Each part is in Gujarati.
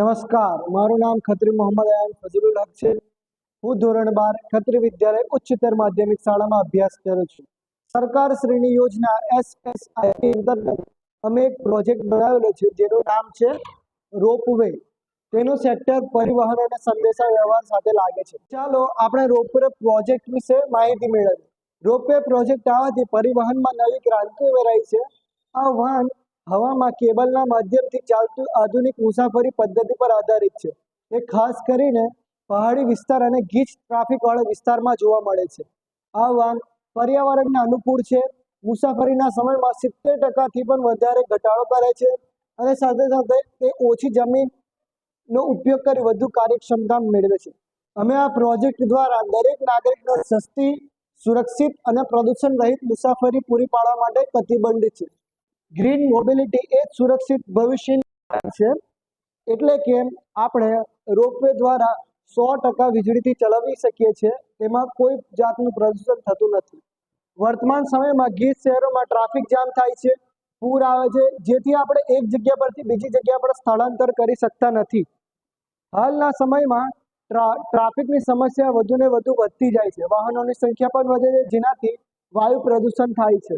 નમસ્કાર, મારું નામ ખત્રી મોહમ્મદ અયાન ફઝલુલ હક છે। હું ધોરણ 12 ખત્રી વિદ્યાલય ઉચ્ચતર માધ્યમિક શાળામાં અભ્યાસ કરું છું। સરકાર શ્રીની યોજના SSIP અંતર્ગત અમે એક પ્રોજેક્ટ બનાવેલો છે જેનું નામ છે રોપવે। તેનું સેક્ટર પરિવહન અને સંદેશા વ્યવહાર સાથે લાગે છે। ચાલો આપણે રોપવે પ્રોજેક્ટ વિશે માહિતી મેળવીએ। રોપવે પ્રોજેક્ટ આવવાથી પરિવહનમાં નવી ક્રાંતિ ઉમેરાઈ છે। આ વાહન હવામાં કેબલના માધ્યમથી ચાલતું આધુનિક મુસાફરી પદ્ધતિ પર આધારિત છે। એ ખાસ કરીને પહાડી વિસ્તાર અને ગીચ ટ્રાફિકવાળા વિસ્તારમાં જોવા મળે છે। આ વાહન પર્યાવરણને અનુકૂળ છે, મુસાફરીના સમયમાં 70% પણ વધારે ઘટાડો કરે છે અને સાથે સાથે તે ઓછી જમીનનો ઉપયોગ કરી વધુ કાર્યક્ષમતા મેળવે છે। અમે આ પ્રોજેક્ટ દ્વારા દરેક નાગરિકને સસ્તી, સુરક્ષિત અને પ્રદૂષણ રહિત મુસાફરી પૂરી પાડવા માટે પ્રતિબદ્ધ છે। ગ્રીન મોબિલિટી એ સુરક્ષિત ભવિષ્યની છે, એટલે કે આપણે રોપવે દ્વારા 100% વીજળીથી ચલાવી શકીએ છીએ। તેમાં કોઈ જાતનું પ્રદૂષણ થતું નથી। વર્તમાન સમયમાં ગીચ શહેરોમાં ટ્રાફિક જામ થાય છે, પૂર આવે છે, જેથી આપણે એક જગ્યા પરથી બીજી જગ્યા પર સ્થળાંતર કરી શકતા નથી। હાલના સમયમાં ટ્રાફિકની સમસ્યા વધુને વધુ વધતી જાય છે, વાહનોની સંખ્યા પણ વધે છે, જેનાથી વાયુ પ્રદૂષણ થાય છે।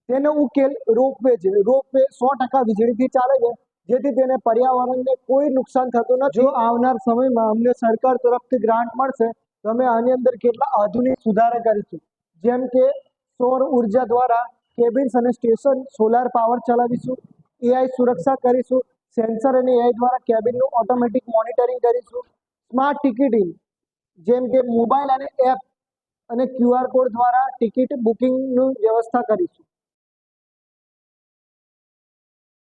તેનો ઉકેલ રોપવે છે। રોપવે 100% વીજળીથી ચાલે છે, જેથી તેને પર્યાવરણને કોઈ નુકસાન થતું નથી। જો આવનાર સમયમાં અમને સરકાર તરફથી ગ્રાન્ટ મળશે તો અમે આની અંદર કેટલા આધુનિક સુધારા કરીશું, જેમ કે સૌર ઉર્જા દ્વારા કેબિન્સ અને સ્ટેશન સોલાર પાવર ચલાવીશું, AI સુરક્ષા કરીશું, સેન્સર અને AI દ્વારા કેબિનનું ઓટોમેટિક મોનિટરિંગ કરીશું, સ્માર્ટ ટિકિટિંગ જેમ કે મોબાઈલ અને એપ અને QR કોડ દ્વારા ટિકિટ બુકિંગની વ્યવસ્થા કરીશું।